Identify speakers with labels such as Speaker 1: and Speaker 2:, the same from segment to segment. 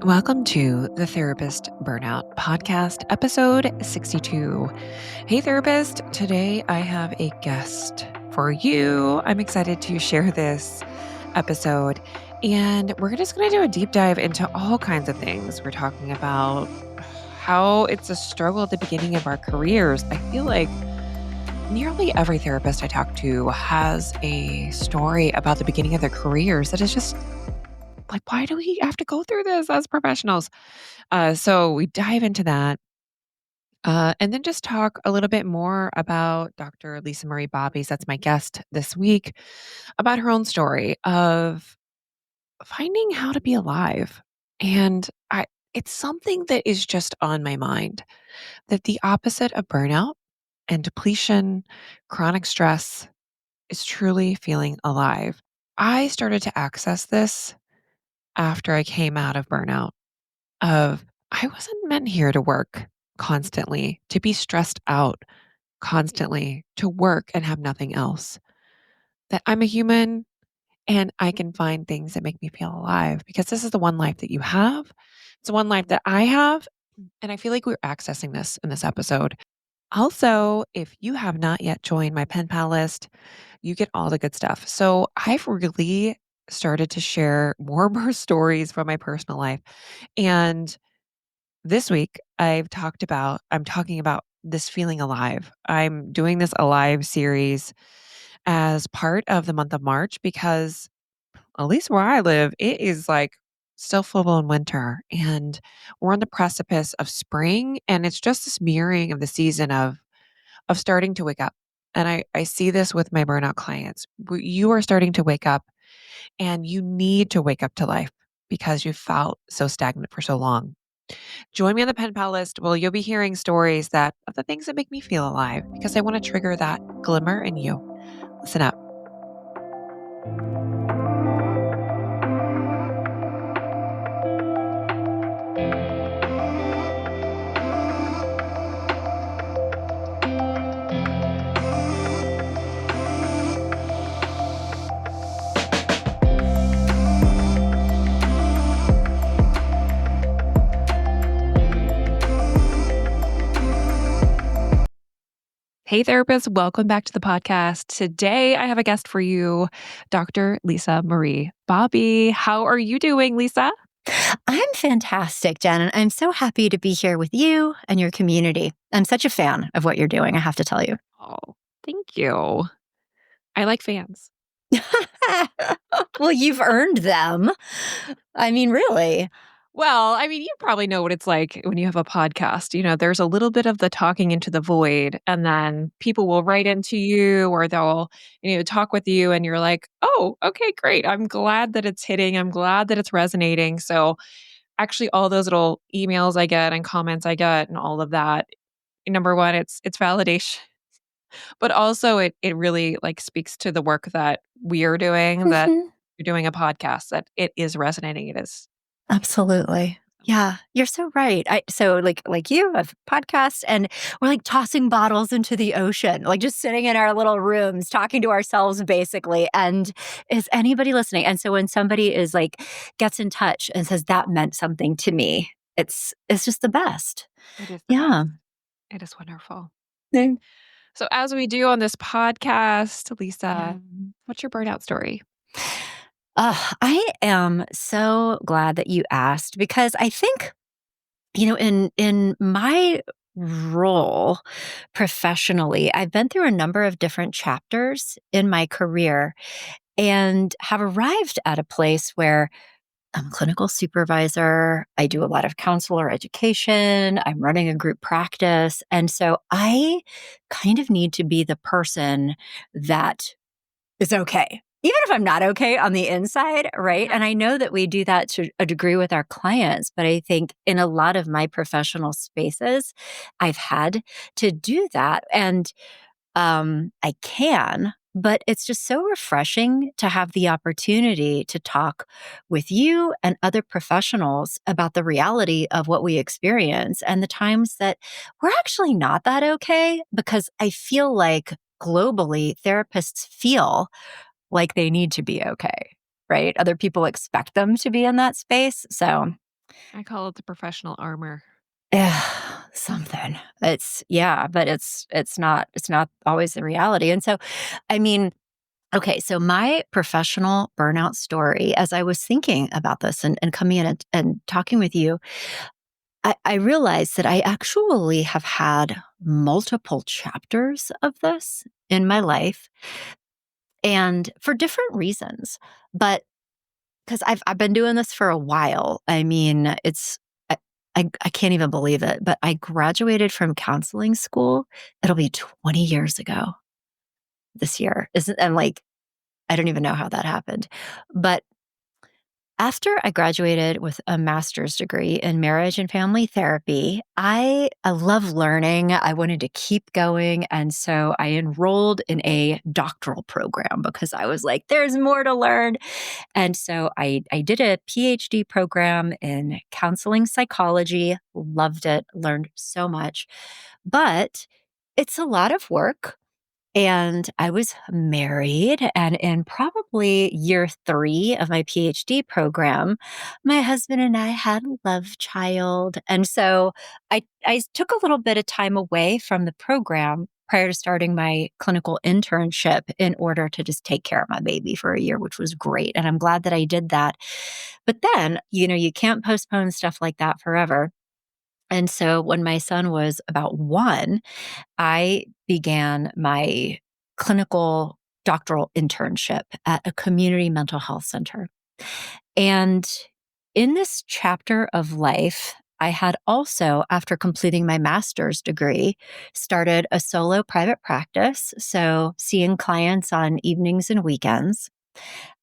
Speaker 1: Welcome to the Therapist Burnout Podcast, episode 62. Hey, therapist. Today I have a guest for you. I'm excited to share this episode. And we're just going to do a deep dive into all kinds of things. We're talking about how it's a struggle at the beginning of our careers. I feel like nearly every therapist I talk to has a story about the beginning of their careers that is just like, why do we have to go through this as professionals? So we dive into that, and then just talk a little bit more about Dr. Lisa Marie Bobbies. That's my guest this week, about her own story of finding how to be alive. And it's something that is just on my mind, that the opposite of burnout and depletion, chronic stress, is truly feeling alive. I started to access this after I came out of burnout. Of I wasn't meant here to work constantly, to be stressed out constantly, to work and have nothing else. That I'm a human and I can find things that make me feel alive because this is the one life that you have. It's the one life that I have. And I feel like we're accessing this in this episode. Also, if you have not yet joined my pen pal list, you get all the good stuff. So I've really started to share more and more stories from my personal life. And this week, I'm talking about this feeling alive. I'm doing this Alive series as part of the month of March because, at least where I live, it is like still full blown winter and we're on the precipice of spring. And it's just this mirroring of the season of starting to wake up. And I see this with my burnout clients. You are starting to wake up and you need to wake up to life because you felt so stagnant for so long. Join me on the pen pal list. Well, you'll be hearing stories that of the things that make me feel alive because I want to trigger that glimmer in you. Listen up. Hey, therapist, welcome back to the podcast. Today, I have a guest for you, Dr. Lisa Marie Bobby. How are you doing, Lisa?
Speaker 2: I'm fantastic, Jen, and I'm so happy to be here with you and your community. I'm such a fan of what you're doing, I have to tell you.
Speaker 1: Oh, thank you. I like fans.
Speaker 2: Well, you've earned them. I mean, really.
Speaker 1: Well, I mean, you probably know what it's like when you have a podcast. There's a little bit of the talking into the void, and then people will write into you or they'll, talk with you, and you're like, oh, okay, great. I'm glad that it's hitting. I'm glad that it's resonating. So, actually, all those little emails I get and comments I get and all of that, number one, it's validation, but also it really like speaks to the work that we are doing, that
Speaker 2: Mhm.
Speaker 1: you're doing a podcast, that it is resonating. It is.
Speaker 2: Absolutely. Yeah, you're so right. So like you have podcasts and we're like tossing bottles into the ocean, like just sitting in our little rooms talking to ourselves basically. And is anybody listening? And so when somebody is like gets in touch and says that meant something to me, it's just the best.
Speaker 1: It is the
Speaker 2: Yeah.
Speaker 1: best. It is wonderful. So, as we do on this podcast,
Speaker 2: Yeah.
Speaker 1: Lisa, what's your burnout story?
Speaker 2: I am so glad that you asked because I think, in my role professionally, I've been through a number of different chapters in my career and have arrived at a place where I'm a clinical supervisor. I do a lot of counselor education. I'm running a group practice. And so I kind of need to be the person that is okay. Even if I'm not okay on the inside, right?
Speaker 1: Yeah.
Speaker 2: And I know that we do that to a degree with our clients, but I think in a lot of my professional spaces, I've had to do that. And I can, but it's just so refreshing to have the opportunity to talk with you and other professionals about the reality of what we experience and the times that we're actually not that okay, because I feel like globally therapists feel like they need to be okay, right? Other people expect them to be in that space. So
Speaker 1: I call it the professional armor.
Speaker 2: Yeah, something. But it's not always the reality. And so, I mean, okay, so my professional burnout story, as I was thinking about this and coming in and talking with you, I realized that I actually have had multiple chapters of this in my life and for different reasons. But because I've been doing this for a while. I mean, I, I can't even believe it, but I graduated from counseling school. It'll be 20 years ago this year. Isn't and like I don't even know how that happened. But after I graduated with a master's degree in marriage and family therapy, I love learning. I wanted to keep going. And so I enrolled in a doctoral program because I was like, there's more to learn. And so I did a PhD program in counseling psychology, loved it, learned so much. But it's a lot of work. And I was married, and in probably year 3 of my PhD program, my husband and I had a love child. And so I took a little bit of time away from the program prior to starting my clinical internship in order to just take care of my baby for a year, which was great. And I'm glad that I did that. But then, you can't postpone stuff like that forever. And so when my son was about 1, I began my clinical doctoral internship at a community mental health center. And in this chapter of life, I had also, after completing my master's degree, started a solo private practice. So, seeing clients on evenings and weekends.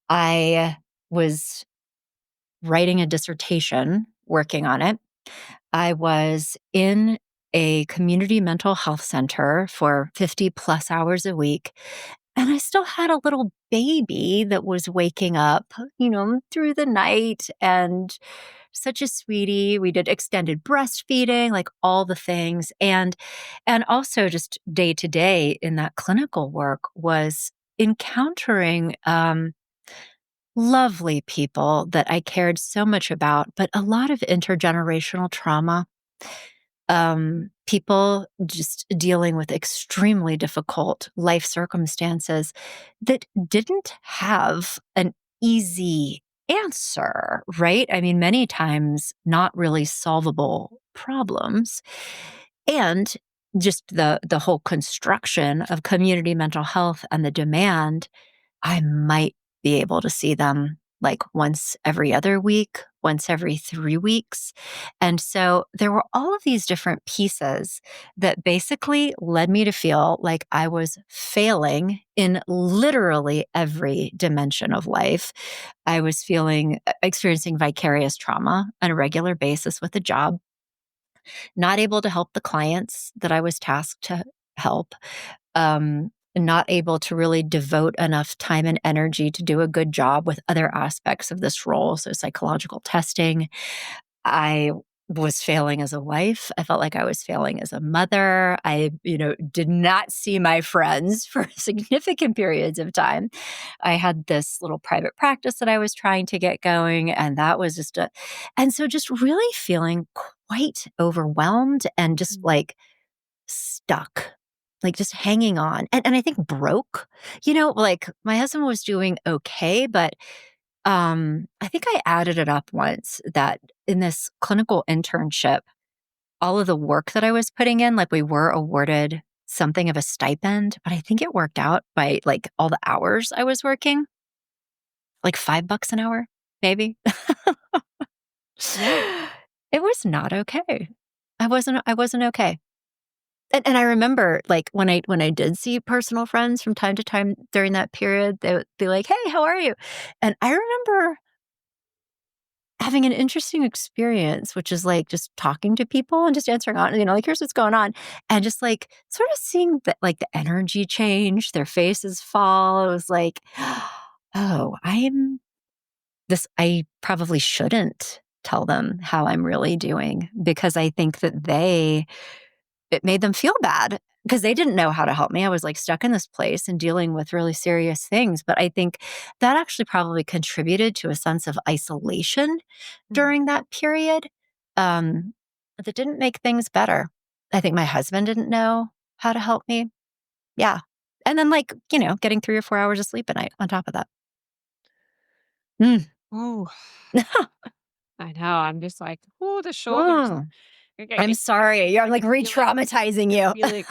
Speaker 2: I was writing a dissertation, working on it. I was in a community mental health center for 50 plus hours a week. And I still had a little baby that was waking up, through the night and such a sweetie. We did extended breastfeeding, like all the things. And also just day to day in that clinical work was encountering lovely people that I cared so much about, but a lot of intergenerational trauma, people just dealing with extremely difficult life circumstances that didn't have an easy answer, right? I mean, many times not really solvable problems. And just the whole construction of community mental health and the demand, I might be able to see them like once every other week, once every 3 weeks. And so there were all of these different pieces that basically led me to feel like I was failing in literally every dimension of life. I was experiencing vicarious trauma on a regular basis with a job, not able to help the clients that I was tasked to help, not able to really devote enough time and energy to do a good job with other aspects of this role. So, psychological testing. I was failing as a wife. I felt like I was failing as a mother. I, did not see my friends for significant periods of time. I had this little private practice that I was trying to get going, and that was and so just really feeling quite overwhelmed and just like stuck, like just hanging on. And I think broke, like my husband was doing okay, but I think I added it up once that in this clinical internship, all of the work that I was putting in, like we were awarded something of a stipend, but I think it worked out by like all the hours I was working, like $5 an hour, maybe.
Speaker 1: Yeah.
Speaker 2: It was not okay. I wasn't okay. And I remember, like, when I did see personal friends from time to time during that period, they would be like, "Hey, how are you?" And I remember having an interesting experience, which is, like, just talking to people and just answering on, like, "Here's what's going on," and just, like, sort of seeing the energy change, their faces fall. It was like, "Oh, I probably shouldn't tell them how I'm really doing," because I think that it made them feel bad because they didn't know how to help me. I was like stuck in this place and dealing with really serious things. But I think that actually probably contributed to a sense of isolation
Speaker 1: Mm.
Speaker 2: during that period, um, that didn't make things better. I think my husband didn't know how to help me. Yeah. And then, like, getting 3 or 4 hours of sleep a night on top of that. Mm.
Speaker 1: Oh, I know. I'm just like, oh, the shoulders.
Speaker 2: Mm.
Speaker 1: Okay,
Speaker 2: I'm sorry. I'm
Speaker 1: I
Speaker 2: like
Speaker 1: feel like
Speaker 2: re-traumatizing
Speaker 1: I
Speaker 2: you.
Speaker 1: feel like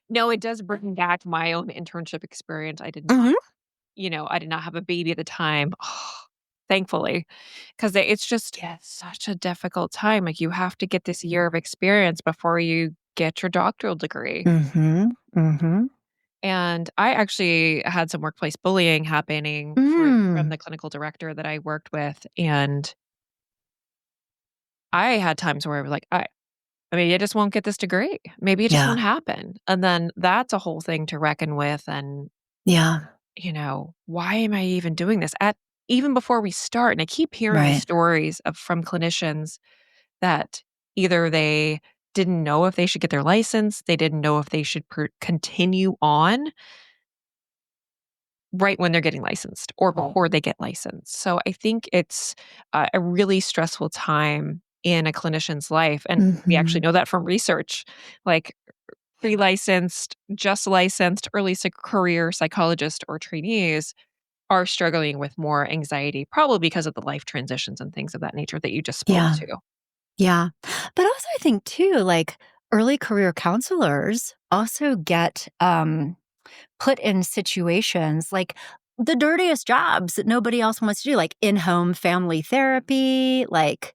Speaker 1: no, it does bring back my own internship experience.
Speaker 2: Mhm.
Speaker 1: I did not have a baby at the time. Thankfully, because it's just
Speaker 2: Yes.
Speaker 1: such a difficult time. Like you have to get this year of experience before you get your doctoral degree.
Speaker 2: Mhm. Mhm.
Speaker 1: And I actually had some workplace bullying happening from
Speaker 2: Mm.
Speaker 1: the clinical director that I worked with, and I had times where I was like, maybe I just won't get this degree. Maybe it just
Speaker 2: Yeah.
Speaker 1: won't happen. And then that's a whole thing to reckon with. And,
Speaker 2: Yeah.
Speaker 1: why am I even doing this even before we start? And I keep hearing the
Speaker 2: Right.
Speaker 1: stories from clinicians that either they didn't know if they should get their license, they didn't know if they should continue on right when they're getting licensed or before they get licensed. So I think it's a really stressful time in a clinician's life. And we actually
Speaker 2: Mhm.
Speaker 1: know that from research. Like pre-licensed, just licensed, career psychologists or trainees are struggling with more anxiety, probably because of the life transitions and things of that nature that you just spoke
Speaker 2: Yeah.
Speaker 1: to.
Speaker 2: Yeah. But also I think too, like, early career counselors also get, put in situations like the dirtiest jobs that nobody else wants to do, like in-home family therapy, like,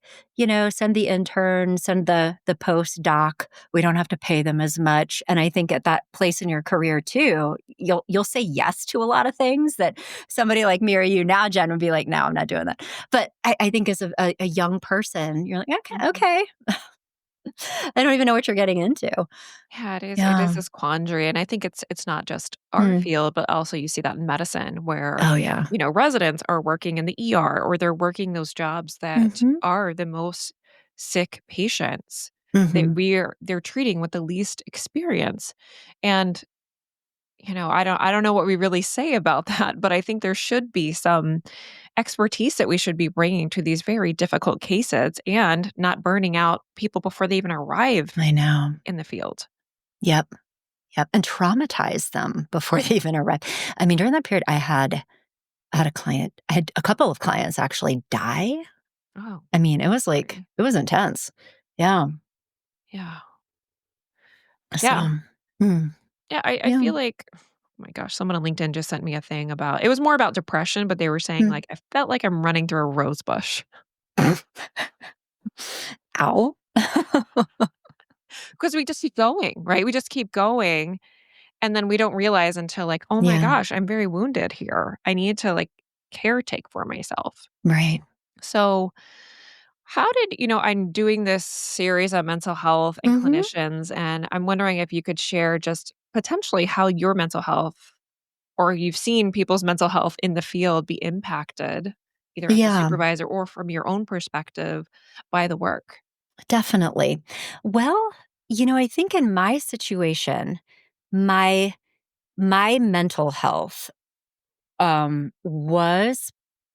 Speaker 2: send the intern, send the postdoc. We don't have to pay them as much. And I think at that place in your career too, you'll say yes to a lot of things that somebody like me or you now, Jen, would be like, no, I'm not doing that. But I think as a young person, you're like, okay,
Speaker 1: Mhm.
Speaker 2: okay. I don't even know what you're getting into.
Speaker 1: Yeah, it is
Speaker 2: Yeah.
Speaker 1: this quandary, and I think it's not just our
Speaker 2: Mm.
Speaker 1: field, but also you see that in medicine where,
Speaker 2: Oh yeah.
Speaker 1: residents are working in the ER or they're working those jobs that
Speaker 2: Hmm.
Speaker 1: are the most sick patients that
Speaker 2: Hmm.
Speaker 1: they're treating with the least experience. And, I don't know what we really say about that, but I think there should be some expertise that we should be bringing to these very difficult cases and not burning out people before they even arrive
Speaker 2: I know.
Speaker 1: in the field.
Speaker 2: Yep. Yep, and traumatize them before they even arrive. I mean, during that period, I had a client I had a couple of clients actually die.
Speaker 1: Oh,
Speaker 2: I mean, it was
Speaker 1: sorry.
Speaker 2: like it was intense. Yeah.
Speaker 1: Yeah. Yeah.
Speaker 2: So, mm,
Speaker 1: Yeah, I
Speaker 2: yeah.
Speaker 1: feel like oh my gosh, someone on LinkedIn just sent me a thing about it was more about depression, but they were saying,
Speaker 2: Mm.
Speaker 1: like, "I felt like I'm running through a rose bush."
Speaker 2: Ow.
Speaker 1: Because we just keep going, right? We just keep going, and then we don't realize until, like, "Oh my
Speaker 2: Yeah,
Speaker 1: gosh, I'm very wounded here. I need to, like, caretake for myself."
Speaker 2: right.
Speaker 1: So, how did I'm doing this series on mental health and
Speaker 2: Mhm.
Speaker 1: clinicians, and I'm wondering if you could share just potentially how your mental health or you've seen people's mental health in the field be impacted, either as a
Speaker 2: Yeah,
Speaker 1: supervisor or from your own perspective by the work.
Speaker 2: definitely. Well, I think in my situation, my my mental health was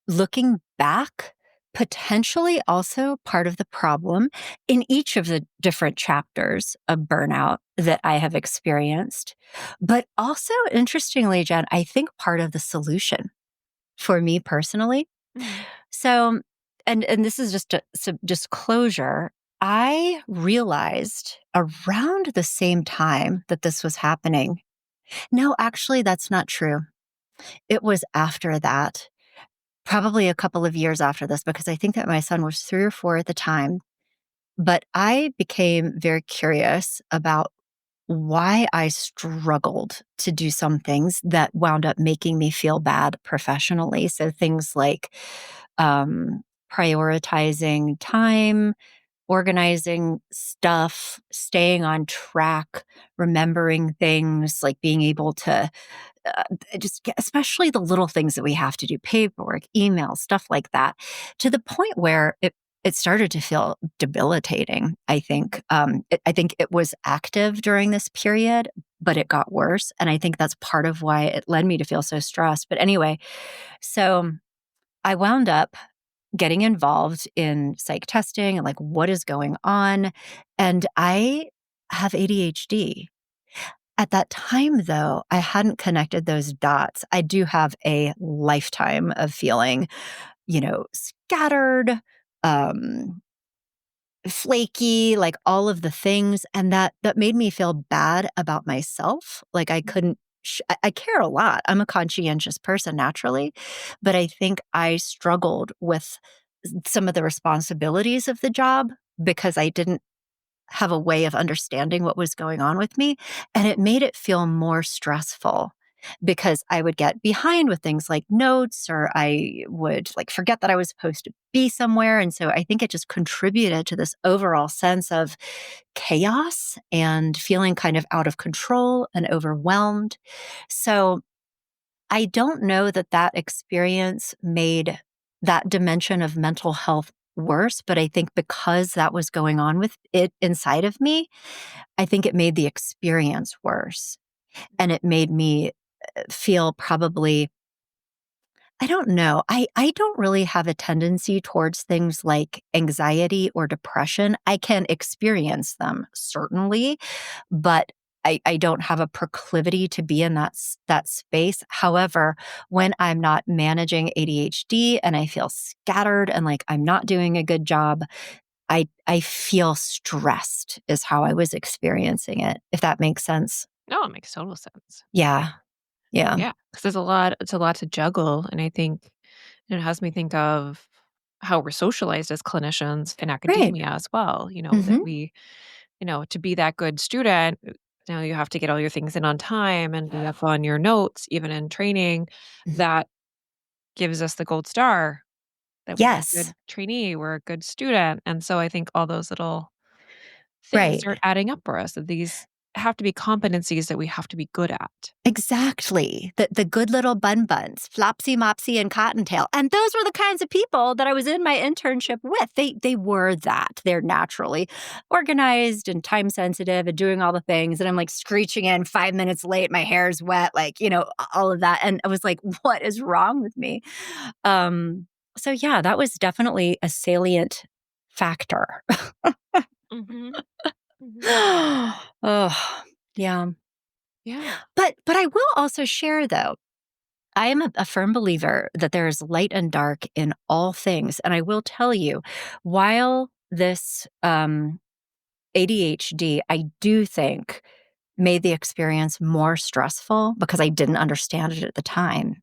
Speaker 2: looking back, potentially also part of the problem in each of the different chapters of burnout that I have experienced. But also, interestingly, Jen, I think part of the solution for me personally.
Speaker 1: Mhm,
Speaker 2: So, and this is just some disclosure. I realized around the same time that this was happening. No, actually, that's not true. It was after that. Probably a couple of years after this, because I think that my son was 3 or 4 at the time, but I became very curious about why I struggled to do some things that wound up making me feel bad professionally. So things like, prioritizing time, organizing stuff, staying on track, remembering things, like being able to uh, especially the little things that we have to do, paperwork, emails, stuff like that, to the point where it started to feel debilitating. I think I think it was active during this period, but it got worse. And I think that's part of why it led me to feel so stressed. But anyway, so I wound up getting involved in psych testing and like what is going on. And I have ADHD. At that time, though, I hadn't connected those dots. I do have a lifetime of feeling, scattered, um, flaky, like all of the things. And that made me feel bad about myself. Like I couldn't, I care a lot. I'm a conscientious person naturally, but I think I struggled with some of the responsibilities of the job because I didn't have a way of understanding what was going on with me. And it made it feel more stressful because I would get behind with things like notes or I would like forget that I was supposed to be somewhere. And so I think it just contributed to this overall sense of chaos and feeling kind of out of control and overwhelmed. So I don't know that that experience made that dimension of mental health worse, but I think because that was going on with it inside of me, I think it made the experience worse. And it made me feel probably, I don't know. I don't really have a tendency towards things like anxiety or depression. I can experience them, certainly, but I don't have a proclivity to be in that space. However, when I'm not managing ADHD and I feel scattered and like I'm not doing a good job, I feel stressed is how I was experiencing it, if that makes sense.
Speaker 1: No, it makes total sense.
Speaker 2: Yeah. Yeah.
Speaker 1: Yeah, because it's a lot to juggle, and I think it has me think of how we're socialized as clinicians in
Speaker 2: Right.
Speaker 1: academia as well, that
Speaker 2: Mhm.
Speaker 1: we, to be that good student, you have to get all your things in on time and be up on your notes, even in training.
Speaker 2: Mhm.
Speaker 1: That gives us the gold star that we're a
Speaker 2: Yes.
Speaker 1: good trainee, we're a good student, and so I think all those little things
Speaker 2: Right.
Speaker 1: start adding up for us, that these have to be competencies that we have to be good at.
Speaker 2: Exactly. The good little buns, Flopsy, Mopsy, and Cottontail. And those were the kinds of people that I was in my internship with. They were that. They're naturally organized and time sensitive and doing all the things. And I'm like screeching in 5 minutes late, my hair's wet, like, all of that. And I was like, what is wrong with me? Um, so yeah, that was definitely a salient factor.
Speaker 1: Mhm, mhm.
Speaker 2: Oh, yeah.
Speaker 1: Yeah.
Speaker 2: But I will also share though, I am a firm believer that there is light and dark in all things. And I will tell you, while this ADHD, I do think made the experience more stressful because I didn't understand it at the time.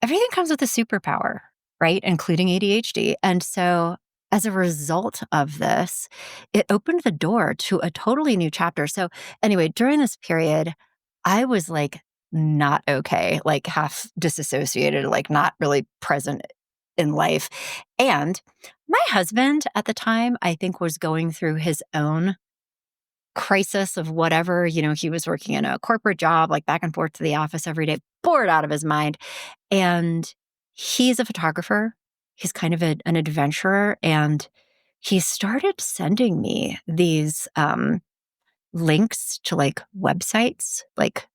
Speaker 2: Everything comes with a superpower, right? Including ADHD. And so as a result of this, it opened the door to a totally new chapter. So anyway, during this period, I was like not okay, like half disassociated, like not really present in life. And my husband at the time, I think, was going through his own crisis of whatever, he was working in a corporate job, like back and forth to the office every day, bored out of his mind. And he's a photographer. He's kind of an adventurer. And he started sending me these links to like websites, like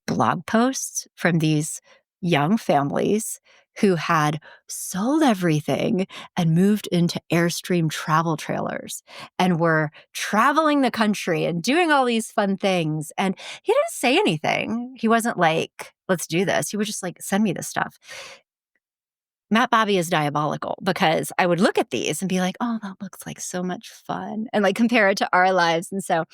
Speaker 2: blog posts from these young families who had sold everything and moved into Airstream travel trailers and were traveling the country and doing all these fun things. And he didn't say anything. He wasn't like, let's do this. He would just like send me this stuff. Matt Bobby is diabolical because I would look at these and be like, oh, that looks like so much fun and like compare it to our lives. And so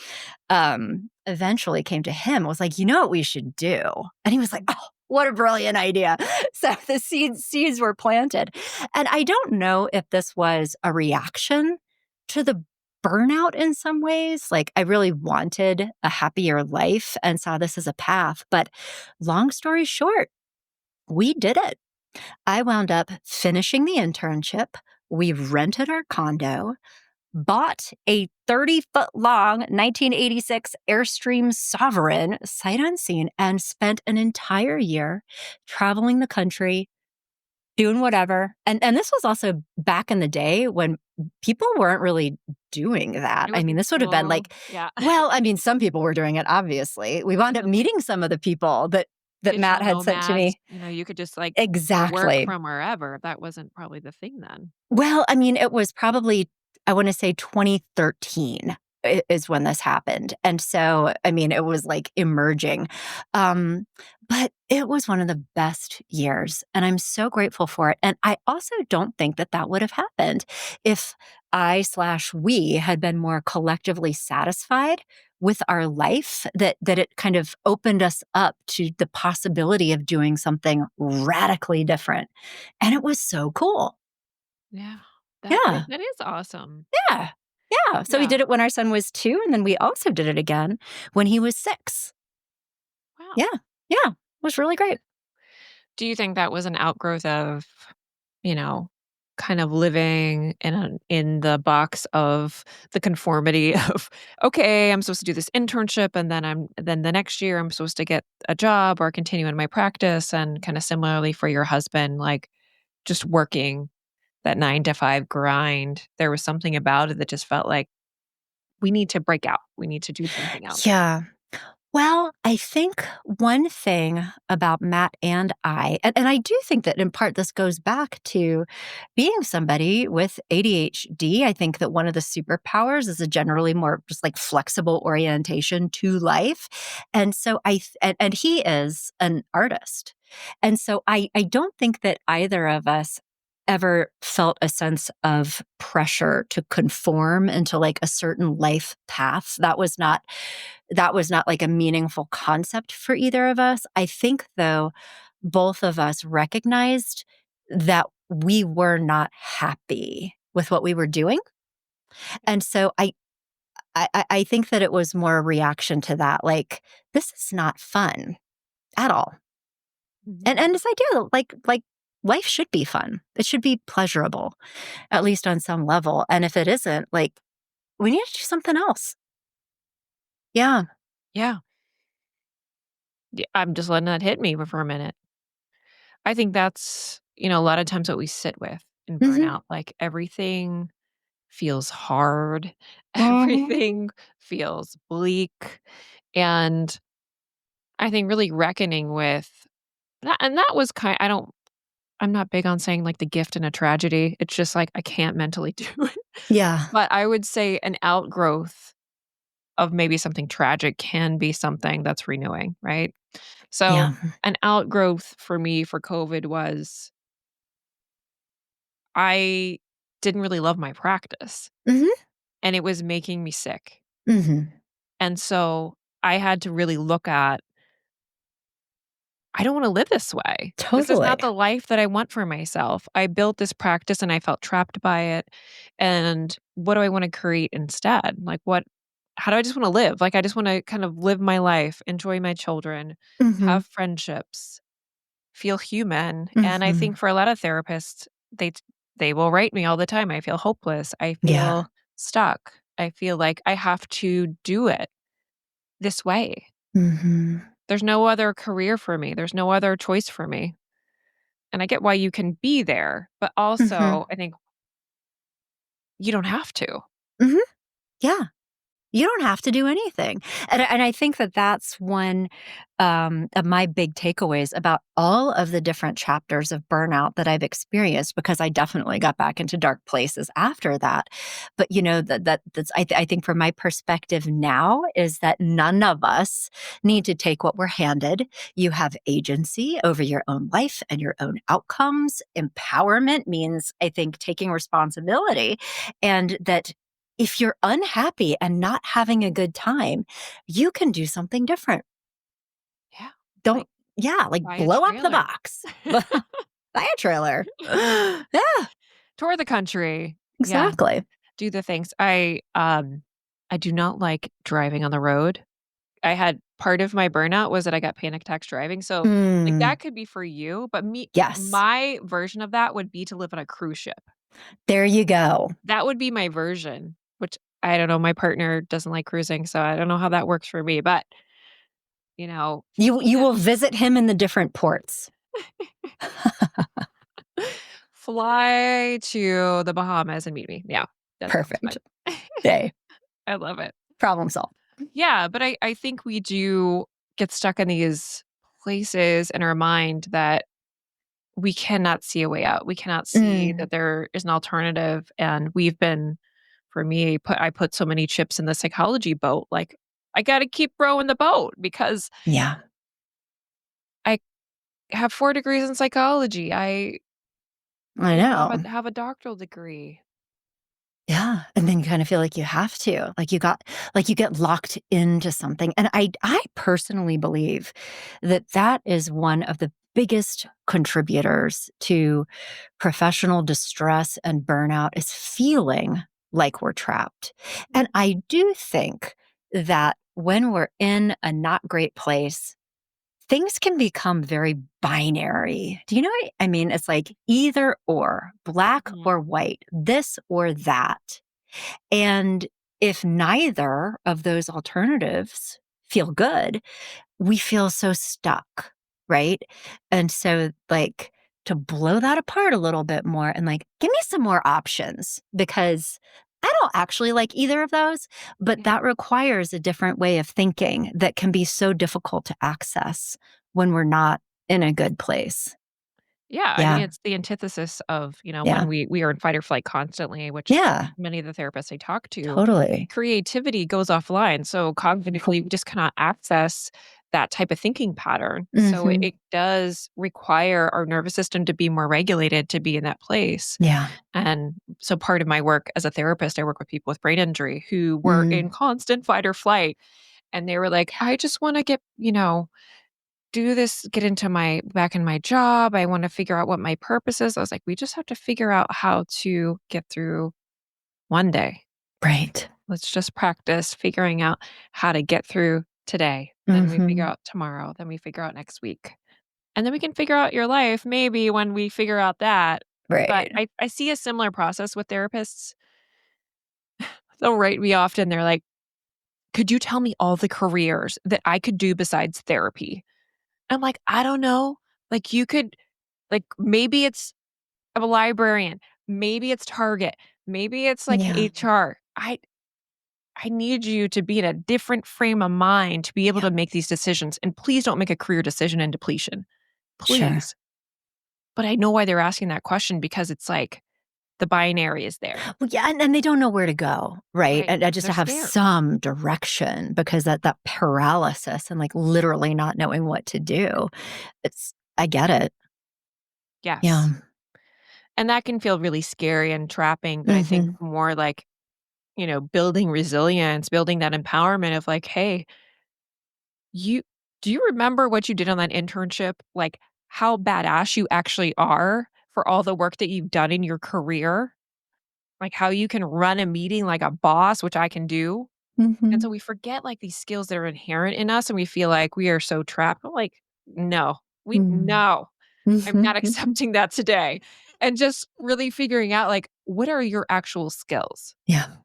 Speaker 2: eventually came to him, was like, you know what we should do? And he was like, oh, what a brilliant idea. So the seeds were planted. And I don't know if this was a reaction to the burnout in some ways. Like I really wanted a happier life and saw this as a path. But long story short, we did it. I wound up finishing the internship. We rented our condo, bought a 30-foot long 1986 Airstream Sovereign sight unseen, and spent an entire year traveling the country, doing whatever. And this was also back in the day when people weren't really doing that.
Speaker 1: It
Speaker 2: I mean,
Speaker 1: wasn't
Speaker 2: this would have been
Speaker 1: cool.
Speaker 2: like,
Speaker 1: Yeah.
Speaker 2: well, I mean, some people were doing it, obviously. We wound up
Speaker 1: Mhm.
Speaker 2: meeting some of the people that
Speaker 1: Digital
Speaker 2: Matt had sent to
Speaker 1: nomads,
Speaker 2: me.
Speaker 1: you could just, like, work
Speaker 2: Exactly.
Speaker 1: from wherever. That wasn't probably the thing then.
Speaker 2: Well, I mean, it was probably, I wanna say 2013 is when this happened, and so, I mean, it was, like, emerging, um, but it was one of the best years, and I'm so grateful for it, and I also don't think that that would have happened if I/we had been more collectively satisfied with our life, that it kind of opened us up to the possibility of doing something radically different, and it was so cool.
Speaker 1: Yeah.
Speaker 2: Yeah.
Speaker 1: That is awesome.
Speaker 2: Yeah. Yeah. So we
Speaker 1: Yeah.
Speaker 2: did it when our son was 2, and then we also did it again when he was 6.
Speaker 1: Wow.
Speaker 2: Yeah. Yeah. It was really great.
Speaker 1: Do you think that was an outgrowth of, you know, kind of living in the box of the conformity of, "Okay, I'm supposed to do this internship, and then the next year, I'm supposed to get a job or continue in my practice," and kinda similarly for your husband, like, just working that 9 to 5 grind, there was something about it that just felt like, "We need to break out. We need to do something else."
Speaker 2: Yeah. Well, I think one thing about Matt and I, and I do think that in part this goes back to being somebody with ADHD. I think that one of the superpowers is a generally more just like flexible orientation to life. And so and he is an artist. And so I don't think that either of us ever felt a sense of pressure to conform into like a certain life path. That was not like a meaningful concept for either of us. I think, though, both of us recognized that we were not happy with what we were doing. And so I think that it was more a reaction to that, like, this is not fun at all. And
Speaker 1: Mhm.
Speaker 2: this idea that like life should be fun. It should be pleasurable, at least on some level. And if it isn't, like, we need to do something else. Yeah.
Speaker 1: Yeah. I'm just letting that hit me for a minute. I think that's, a lot of times what we sit with in
Speaker 2: Mhm.
Speaker 1: burnout, like, everything feels hard,
Speaker 2: Mhm.
Speaker 1: everything feels bleak, and I think really reckoning with that, and that was I'm not big on saying, like, the gift and a tragedy, it's just, like, I can't mentally do it,
Speaker 2: Yeah.
Speaker 1: but I would say an outgrowth of maybe something tragic can be something that's renewing, right? So,
Speaker 2: Yeah.
Speaker 1: an outgrowth for me for COVID was I didn't really love my practice,
Speaker 2: Mhm.
Speaker 1: and it was making me sick,
Speaker 2: Mhm.
Speaker 1: and so I had to really look at, "I don't wanna live this way. This is
Speaker 2: Totally.
Speaker 1: not the life that I want for myself. I built this practice, and I felt trapped by it, and what do I wanna create instead? Like, what how do I just wanna live? Like, I just wanna kind of live my life, enjoy my children,
Speaker 2: Mhm.
Speaker 1: have friendships, feel human," and I think
Speaker 2: Mhm.
Speaker 1: for a lot of therapists, they will write me all the time, "I feel hopeless. I
Speaker 2: Yeah.
Speaker 1: feel stuck. I feel like I have to do it this way.
Speaker 2: Mhm.
Speaker 1: There's no other career for me. There's no other choice for me." And I get why you can be there, but
Speaker 2: Mhm.
Speaker 1: also I think you don't have to.
Speaker 2: Mhm. Yeah. You don't have to do anything. And I think that that's one of my big takeaways about all of the different chapters of burnout that I've experienced, because I definitely got back into dark places after that. But that's I think from my perspective now is that none of us need to take what we're handed. You have agency over your own life and your own outcomes. Empowerment means, I think, taking responsibility, and that if you're unhappy and not having a good time, you can do something different.
Speaker 1: Yeah,
Speaker 2: Don't
Speaker 1: like,
Speaker 2: yeah, like
Speaker 1: buy a
Speaker 2: blow up the
Speaker 1: trailer.
Speaker 2: box. Buy a trailer. Yeah,
Speaker 1: Tour the country. Yeah,
Speaker 2: exactly.
Speaker 1: do the things. I do not like driving on the road. I had part of my burnout was that I got panic attacks driving, so, like,
Speaker 2: Mm,
Speaker 1: that could be for you, but
Speaker 2: yes.
Speaker 1: my version of that would be to live on a cruise ship.
Speaker 2: There you go.
Speaker 1: That would be my version, which I don't know, my partner doesn't like cruising, so I don't know how that works for me, but,
Speaker 2: You will visit him in the different ports.
Speaker 1: fly to the Bahamas and meet me. Yeah, that sounds
Speaker 2: Perfect.
Speaker 1: fun.
Speaker 2: Day.
Speaker 1: I love it.
Speaker 2: Problem solved.
Speaker 1: Yeah, but I think we do get stuck in these places in our mind that we cannot see a way out. We cannot see
Speaker 2: Mm,
Speaker 1: that there is an alternative, and we've been for me, I put so many chips in the psychology boat, like, I gotta keep rowing the boat because
Speaker 2: yeah,
Speaker 1: I have 4 degrees in psychology. I,
Speaker 2: I know.
Speaker 1: have a doctoral degree.
Speaker 2: Yeah, and then you kinda feel like you have to, like you get locked into something, and I personally believe that that is one of the biggest contributors to professional distress and burnout is feeling like we're trapped, and
Speaker 1: Mhm,
Speaker 2: I do think that when we're in a not great place, things can become very binary. Do you know what I mean? It's like either or, black
Speaker 1: mhm.
Speaker 2: or white, this or that. And if neither of those alternatives feel good, we feel so stuck, right? And so, like, to blow that apart a little bit more and like, give me some more options because I don't actually like either of those, but
Speaker 1: Yeah.
Speaker 2: that requires a different way of thinking that can be so difficult to access when we're not in a good place.
Speaker 1: Yeah, I mean,
Speaker 2: Yeah.
Speaker 1: it's the antithesis of,
Speaker 2: Yeah.
Speaker 1: when we are in fight or flight constantly, which
Speaker 2: Yeah.
Speaker 1: many of the therapists I talk to,
Speaker 2: Totally.
Speaker 1: creativity goes offline. So cognitively, we just cannot access that type of thinking pattern. So it,
Speaker 2: Hmm.
Speaker 1: it does require our nervous system to be more regulated to be in that place.
Speaker 2: Yeah.
Speaker 1: And so part of my work as a therapist, I work with people with brain injury who were in
Speaker 2: Mm.
Speaker 1: constant fight or flight. And they were like, I just want to do this, get into my back in my job. I want to figure out what my purpose is. I was like, we just have to figure out how to get through one day.
Speaker 2: Right.
Speaker 1: Let's just practice figuring out how to get through today. Then we figure
Speaker 2: Hmm.
Speaker 1: out tomorrow. Then we figure out next week. And then we can figure out your life maybe when we figure out that. But
Speaker 2: Right.
Speaker 1: I see a similar process with therapists. They'll write me often. They're like, could you tell me all the careers that I could do besides therapy? I'm like, I don't know. Like, you could, like, maybe it's a librarian, maybe it's Target, maybe it's like
Speaker 2: Yeah.
Speaker 1: HR. I need you to be in a different frame of mind to be able
Speaker 2: Yeah.
Speaker 1: to make these decisions. And please don't make a career decision in depletion.
Speaker 2: Sure.
Speaker 1: Please. But I know why they're asking that question because it's like the binary is there.
Speaker 2: Well, yeah, and they don't know where to go, right?
Speaker 1: Right.
Speaker 2: And just
Speaker 1: They're
Speaker 2: to have
Speaker 1: scared.
Speaker 2: some direction because that paralysis and, like, literally not knowing what to do. It's I get it. Yeah.
Speaker 1: Yes. And that can feel really scary and trapping. But I think
Speaker 2: Mhm.
Speaker 1: more like, building resilience, building that empowerment of like, hey, You do you remember what you did on that internship? Like, how badass you actually are for all the work that you've done in your career? Like, how you can run a meeting like a boss, which I can do? And
Speaker 2: Mhm.
Speaker 1: so we forget, like, these skills that are inherent in us, and we feel like we are so trapped. I'm like, "No.
Speaker 2: Mm.
Speaker 1: No. I'm
Speaker 2: Mhm,
Speaker 1: not
Speaker 2: mhm.
Speaker 1: accepting that today." And just really figuring out, like, what are your actual skills?
Speaker 2: Yeah.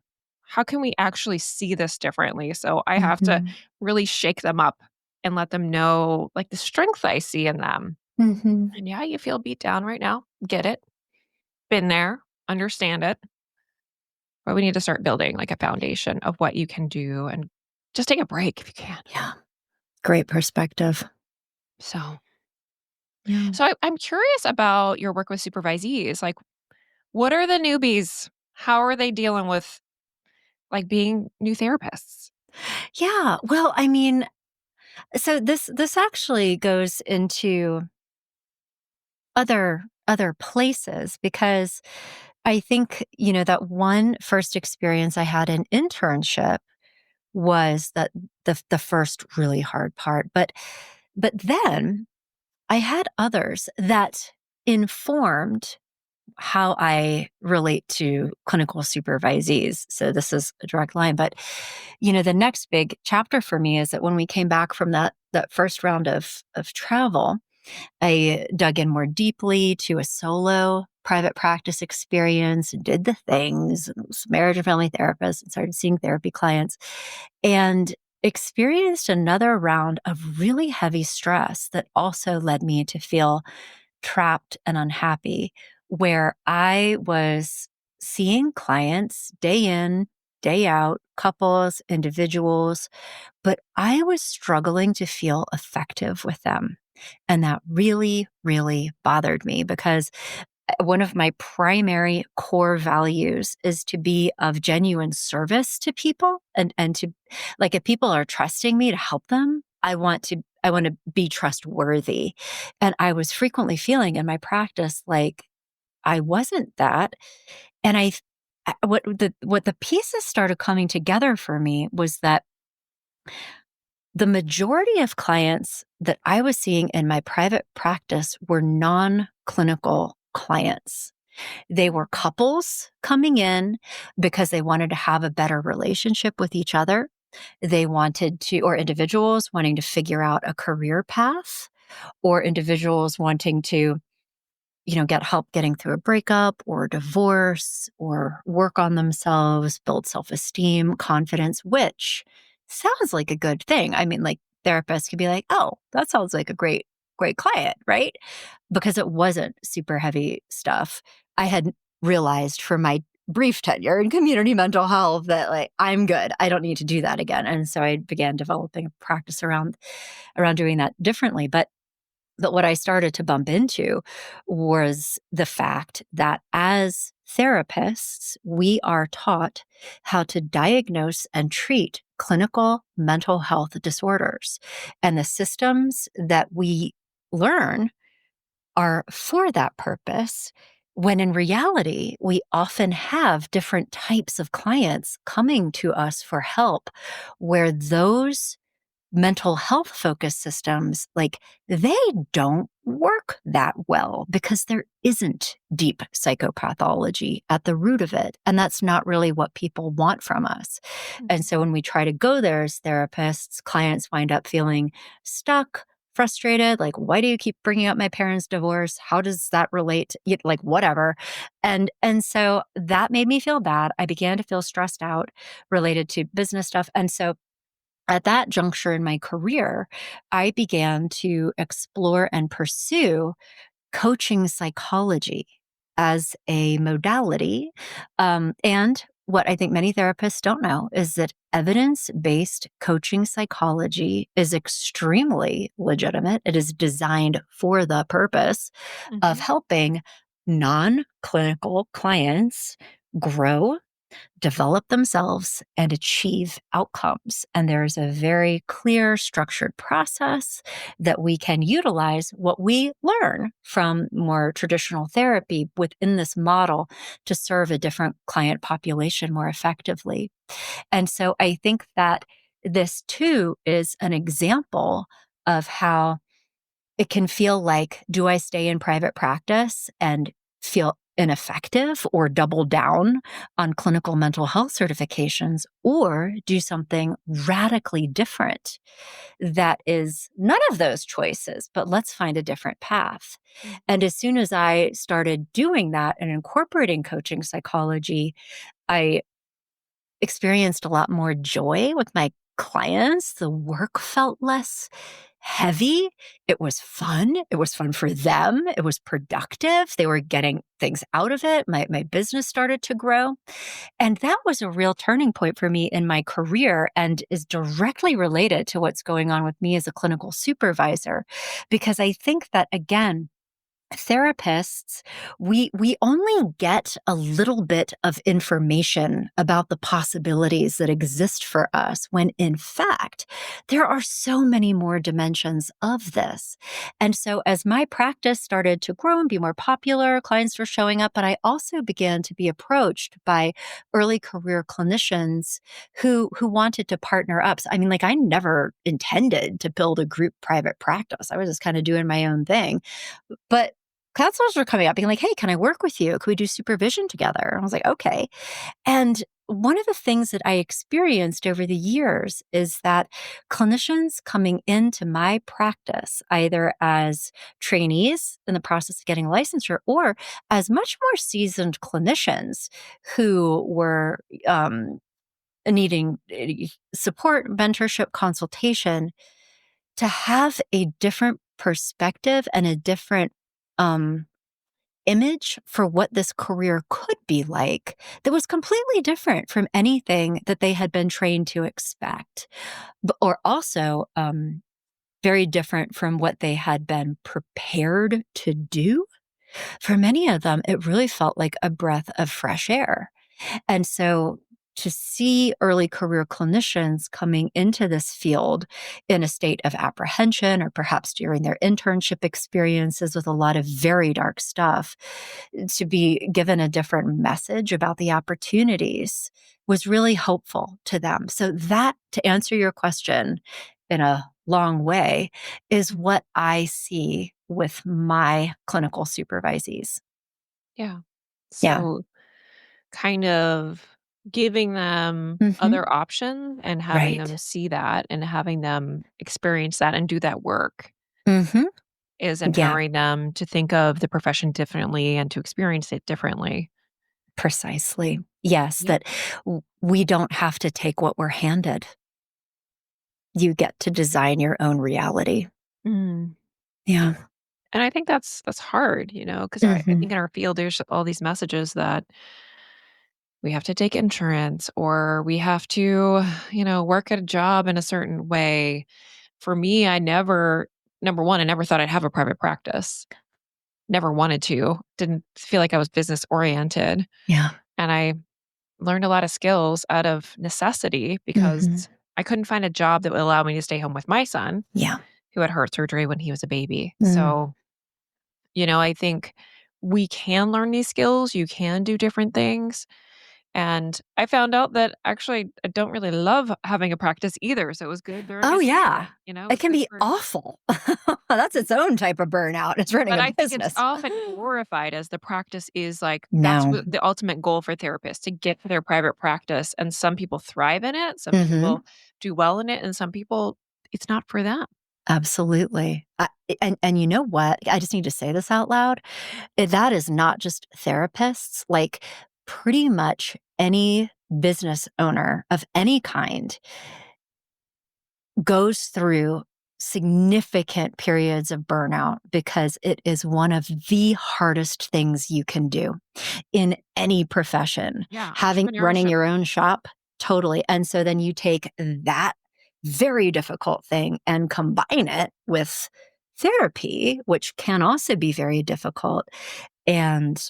Speaker 1: How can we actually see this differently? So I have to
Speaker 2: Mhm.
Speaker 1: really shake them up and let them know, like, the strength I see in them.
Speaker 2: Mhm.
Speaker 1: And yeah, you feel beat down right now. Get it. Been there. Understand it. But we need to start building like a foundation of what you can do and just take a break if you can.
Speaker 2: Yeah. Great perspective.
Speaker 1: So,
Speaker 2: Yeah.
Speaker 1: I'm curious about your work with supervisees. Like, what are the newbies? How are they dealing with like being new therapists?
Speaker 2: Yeah. Well, I mean, so this actually goes into other places because I think, that one first experience I had in internship was that the first really hard part. But then I had others that informed how I relate to clinical supervisees. So this is a direct line. But the next big chapter for me is that when we came back from that first round of travel, I dug in more deeply to a solo private practice experience and did the things and was a marriage and family therapist and started seeing therapy clients and experienced another round of really heavy stress that also led me to feel trapped and unhappy, where I was seeing clients day in, day out, couples, individuals, but I was struggling to feel effective with them. And that really, really bothered me because one of my primary core values is to be of genuine service to people and to like if people are trusting me to help them, I want to be trustworthy. And I was frequently feeling in my practice like I wasn't that. And what the pieces started coming together for me was that the majority of clients that I was seeing in my private practice were non-clinical clients. They were couples coming in because they wanted to have a better relationship with each other. They wanted to, or individuals wanting to figure out a career path, or individuals wanting to get help getting through a breakup or a divorce or work on themselves, build self-esteem, confidence, which sounds like a good thing. I mean, like therapists could be like, oh, that sounds like a great, great client, right? Because it wasn't super heavy stuff. I had realized for my brief tenure in community mental health that like I'm good. I don't need to do that again. And so I began developing a practice around doing that differently. But what I started to bump into was the fact that as therapists, we are taught how to diagnose and treat clinical mental health disorders. And the systems that we learn are for that purpose, when in reality, we often have different types of clients coming to us for help where those mental health focused systems, like they don't work that well because there isn't deep psychopathology at the root of it. And that's not really what people want from us. And so when we try to go there as therapists, clients wind up feeling stuck, frustrated, like, why do you keep bringing up my parents' divorce? How does that relate? Like, whatever. And so that made me feel bad. I began to feel stressed out related to business stuff. And so at that juncture in my career, I began to explore and pursue coaching psychology as a modality. And what I think many therapists don't know is that evidence based coaching psychology is extremely legitimate. It is designed for the purpose of
Speaker 1: Mhm.
Speaker 2: helping non clinical clients grow, develop themselves, and achieve outcomes. And there's a very clear, structured process that we can utilize what we learn from more traditional therapy within this model to serve a different client population more effectively. And so I think that this too is an example of how it can feel like, do I stay in private practice and feel ineffective or double down on clinical mental health certifications, or do something radically different that is none of those choices, but let's find a different path. And as soon as I started doing that and incorporating coaching psychology, I experienced a lot more joy with my clients. The work felt less heavy. It was fun. It was fun for them. It was productive. They were getting things out of it. My business started to grow. And that was a real turning point for me in my career and is directly related to what's going on with me as a clinical supervisor. Because I think that, again, therapists, we only get a little bit of information about the possibilities that exist for us, when in fact there are so many more dimensions of this. And so as my practice started to grow and be more popular, clients were showing up, but I also began to be approached by early career clinicians who wanted to partner up. So, I mean, like, I never intended to build a group private practice. I was just kind of doing my own thing. But counselors were coming up being like, hey, can I work with you? Can we do supervision together? I was like, okay. And one of the things that I experienced over the years is that clinicians coming into my practice, either as trainees in the process of getting licensure or as much more seasoned clinicians who were needing support, mentorship, consultation, to have a different perspective and a different um, image for what this career could be like that was completely different from anything that they had been trained to expect, or also very different from what they had been prepared to do. For many of them, it really felt like a breath of fresh air. And so to see early career clinicians coming into this field in a state of apprehension, or perhaps during their internship experiences with a lot of very dark stuff, to be given a different message about the opportunities was really hopeful to them. So, that, to answer your question in a long way, is what I see with my clinical supervisees.
Speaker 1: Yeah.
Speaker 2: Yeah.
Speaker 1: So kind of giving them
Speaker 2: Hmm.
Speaker 1: other options and having them
Speaker 2: Right.
Speaker 1: see that and having them experience that and do that work
Speaker 2: Hmm.
Speaker 1: is
Speaker 2: Yeah.
Speaker 1: empowering them to think of the profession differently and to experience it differently.
Speaker 2: Precisely. Yes,
Speaker 1: Yeah.
Speaker 2: that we don't have to take what we're handed. You get to design your own reality.
Speaker 1: Mm.
Speaker 2: Yeah.
Speaker 1: And I think that's hard, because I
Speaker 2: Hmm.
Speaker 1: think in our field there's all these messages that we have to take insurance or we have to, work at a job in a certain way. For me, I never number 1, I never thought I'd have a private practice. Never wanted to. Didn't feel like I was business oriented.
Speaker 2: Yeah.
Speaker 1: And I learned a lot of skills out of necessity because
Speaker 2: Hmm.
Speaker 1: I couldn't find a job that would allow me to stay home with my son
Speaker 2: Yeah.
Speaker 1: who had heart surgery when he was a baby.
Speaker 2: Mm.
Speaker 1: So, I think we can learn these skills. You can do different things. And I found out that actually I don't really love having a practice either. So it was good during
Speaker 2: Oh,
Speaker 1: a
Speaker 2: yeah.
Speaker 1: season, it
Speaker 2: It
Speaker 1: was
Speaker 2: can
Speaker 1: good
Speaker 2: be
Speaker 1: for.
Speaker 2: awful. That's its own type of burnout. It's running
Speaker 1: But
Speaker 2: a
Speaker 1: I think it's
Speaker 2: business.
Speaker 1: often glorified as the practice is like that's
Speaker 2: No.
Speaker 1: what the ultimate goal for therapists to get to their private practice. And some people thrive in it, some
Speaker 2: Hmm.
Speaker 1: people do well in it, and some people it's not for them.
Speaker 2: Absolutely. And you know what? I just need to say this out loud. That is not just therapists, like pretty much any business owner of any kind goes through significant periods of burnout because it is one of the hardest things you can do in any profession.
Speaker 1: Yeah,
Speaker 2: Running
Speaker 1: entrepreneurship.
Speaker 2: your own shop, totally. And so then you take that very difficult thing and combine it with therapy, which can also be very difficult. And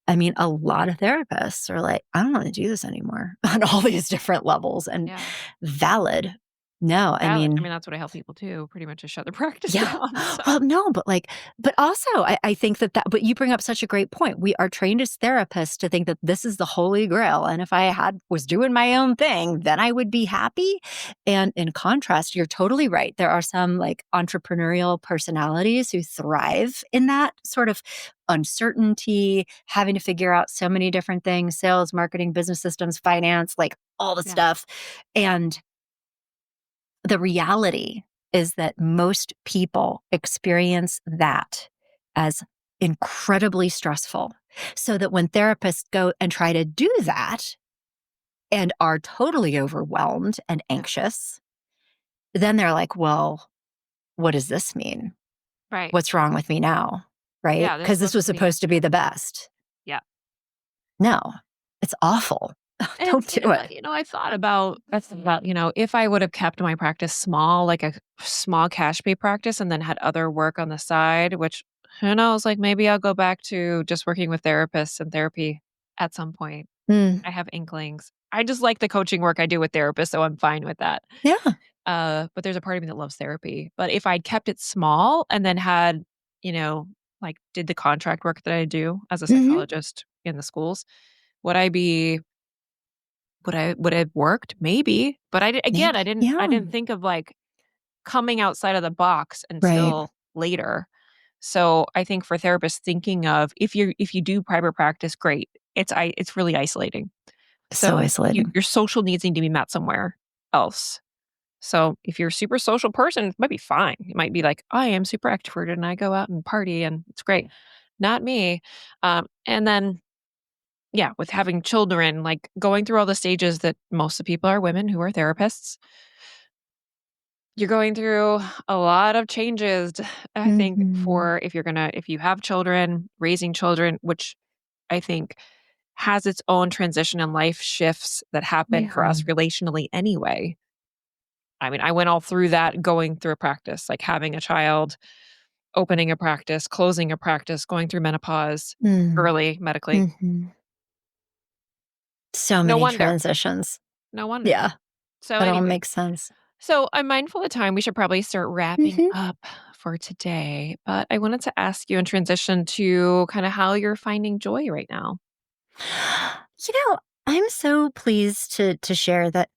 Speaker 2: I mean, a lot of therapists are like, I don't want to do this anymore on all these different levels, and
Speaker 1: Yeah.
Speaker 2: valid. No, I
Speaker 1: Valid. I
Speaker 2: mean,
Speaker 1: mean, that's what I help people too, pretty much just shut their practice
Speaker 2: yeah.
Speaker 1: down. So
Speaker 2: Well, no, but also I think but you bring up such a great point. We are trained as therapists to think that this is the holy grail. And if was doing my own thing, then I would be happy. And in contrast, you're totally right. There are some like entrepreneurial personalities who thrive in that sort of uncertainty, having to figure out so many different things, sales, marketing, business systems, finance, like all the
Speaker 1: yeah.
Speaker 2: stuff. And the reality is that most people experience that as incredibly stressful. So that when therapists go and try to do that and are totally overwhelmed and
Speaker 1: Yeah.
Speaker 2: anxious, then they're like, well, what does this mean?
Speaker 1: Right.
Speaker 2: What's wrong with me now? Right?
Speaker 1: Yeah, this
Speaker 2: Because this was
Speaker 1: wasn't the
Speaker 2: supposed to be
Speaker 1: answer.
Speaker 2: the best.
Speaker 1: Yeah.
Speaker 2: No, it's awful.
Speaker 1: And
Speaker 2: Don't do it.
Speaker 1: I thought about if I would have kept my practice small, like a small cash pay practice and then had other work on the side, which who knows, like maybe I'll go back to just working with therapists and therapy at some point.
Speaker 2: Mm,
Speaker 1: I have inklings. I just like the coaching work I do with therapists, so I'm fine with that.
Speaker 2: yeah.
Speaker 1: But there's a part of me that loves therapy. But if I'd kept it small and then had, you know, did the contract work that I do as a
Speaker 2: Hmm.
Speaker 1: psychologist in the schools, would I be would it have worked? Maybe, but again,
Speaker 2: Maybe.
Speaker 1: I
Speaker 2: Yeah.
Speaker 1: didn't think of, coming outside of the box
Speaker 2: Right.
Speaker 1: until later. So, I think for therapists thinking of if you do private practice, great. It's really isolating.
Speaker 2: So
Speaker 1: So,
Speaker 2: isolating.
Speaker 1: your social needs need to be met somewhere else. So, if you're a super social person, it might be fine. It might be like, "I am super extroverted and I go out and party and it's great." Not me. And then yeah, with having children, going through all the stages that most of the people are women who are therapists, You're going through a lot of changes, I think,
Speaker 2: Mhm.
Speaker 1: for if you have children, raising children, which I think has its own transition and life shifts that happen for
Speaker 2: Yeah.
Speaker 1: us relationally anyway. I mean, I went all through that going through a practice, like having a child, opening a practice, closing a practice, going through menopause
Speaker 2: Mm.
Speaker 1: early medically.
Speaker 2: Mhm. So
Speaker 1: No
Speaker 2: many
Speaker 1: wonder.
Speaker 2: transitions.
Speaker 1: No wonder.
Speaker 2: Yeah,
Speaker 1: So
Speaker 2: that all
Speaker 1: anyway,
Speaker 2: makes sense.
Speaker 1: so I'm mindful of time. We should probably start wrapping
Speaker 2: Mhm.
Speaker 1: up for today, but I wanted to ask you in transition to kind of how you're finding joy right now.
Speaker 2: You know, I'm so pleased to share that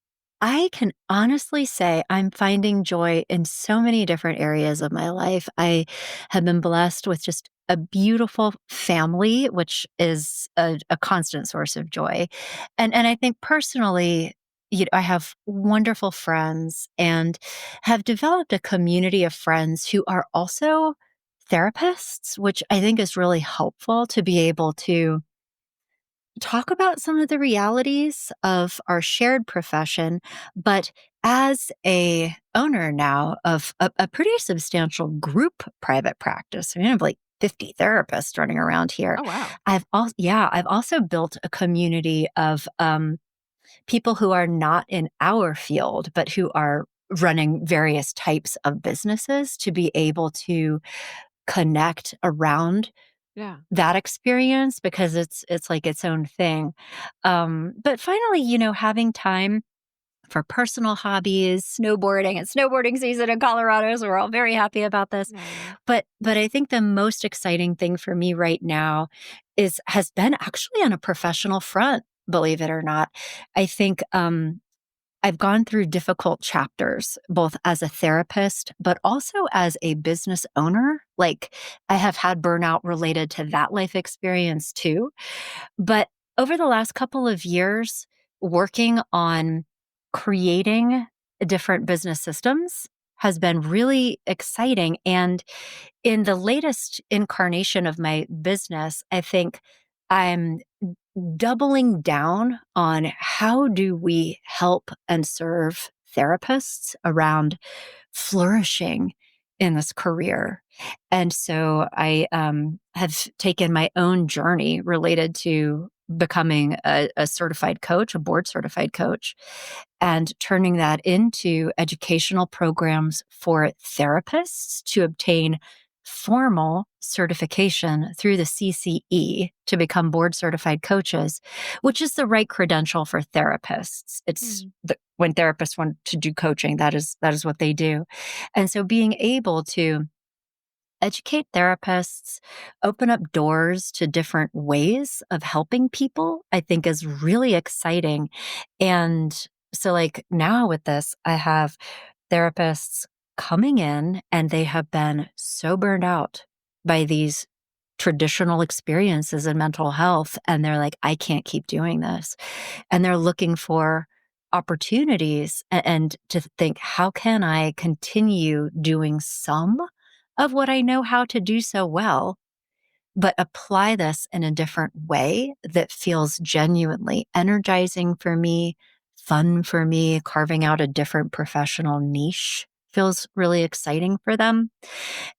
Speaker 2: I can honestly say I'm finding joy in so many different areas of my life. I have been blessed with just a beautiful family, which is a constant source of joy. And I think personally, I have wonderful friends and have developed a community of friends who are also therapists, which I think is really helpful to be able to talk about some of the realities of our shared profession, but as a owner now of a pretty substantial group private practice, I have like 50 therapists running around here.
Speaker 1: Oh, wow.
Speaker 2: I've also built a community of people who are not in our field, but who are running various types of businesses to be able to connect around
Speaker 1: Yeah.
Speaker 2: that experience because it's like its own thing. But finally, having time for personal hobbies, snowboarding. It's snowboarding season in Colorado, so we're all very happy about this.
Speaker 1: Nice.
Speaker 2: But I think the most exciting thing for me right now has been actually on a professional front, believe it or not. I think I've gone through difficult chapters, both as a therapist, but also as a business owner. Like, I have had burnout related to that life experience too. But over the last couple of years, working on creating different business systems has been really exciting. And in the latest incarnation of my business, I think I'm doubling down on how do we help and serve therapists around flourishing in this career. And so I have taken my own journey related to becoming a certified coach, a board certified coach, and turning that into educational programs for therapists to obtain formal certification through the CCE to become board certified coaches, which is the right credential for therapists. When therapists want to do coaching, that is what they do. And so being able to educate therapists, open up doors to different ways of helping people, I think is really exciting. And so, like now with this, I have therapists coming in and they have been so burned out by these traditional experiences in mental health. And they're like, I can't keep doing this. And they're looking for opportunities and to think, how can I continue doing some of what I know how to do so well, but apply this in a different way that feels genuinely energizing for me, fun for me, carving out a different professional niche feels really exciting for them.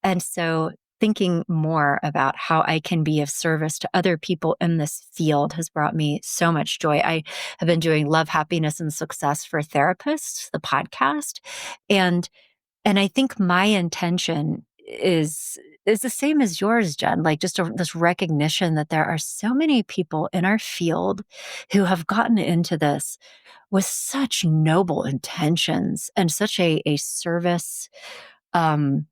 Speaker 2: And so thinking more about how I can be of service to other people in this field has brought me so much joy. I have been doing Love, Happiness, and Success for Therapists, the podcast. And and I think my intention is the same as yours, Jen, like just this recognition that there are so many people in our field who have gotten into this with such noble intentions and such a service, um,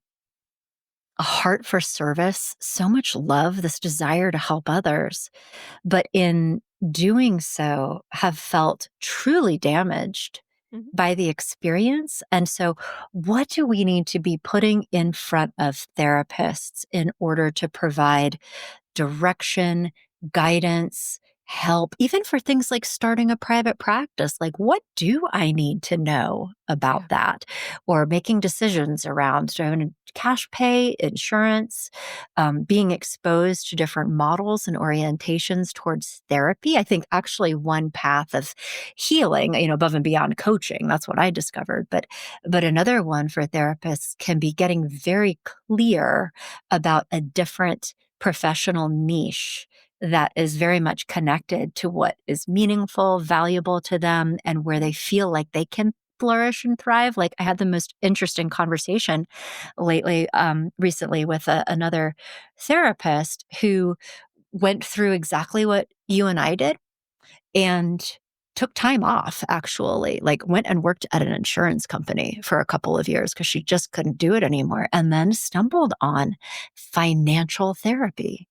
Speaker 2: a heart for service, so much love, this desire to help others, but in doing so have felt truly damaged
Speaker 1: Mhm.
Speaker 2: by the experience. And so, what do we need to be putting in front of therapists in order to provide direction, guidance, help, even for things like starting a private practice. Like, what do I need to know about
Speaker 1: Yeah.
Speaker 2: that? Or making decisions around, do I want to cash pay, insurance, being exposed to different models and orientations towards therapy. I think actually one path of healing, above and beyond coaching, that's what I discovered. But another one for therapists can be getting very clear about a different professional niche that is very much connected to what is meaningful, valuable to them, and where they feel like they can flourish and thrive. Like, I had the most interesting conversation recently with another therapist who went through exactly what you and I did and took time off, actually, like went and worked at an insurance company for a couple of years because she just couldn't do it anymore, and then stumbled on financial therapy,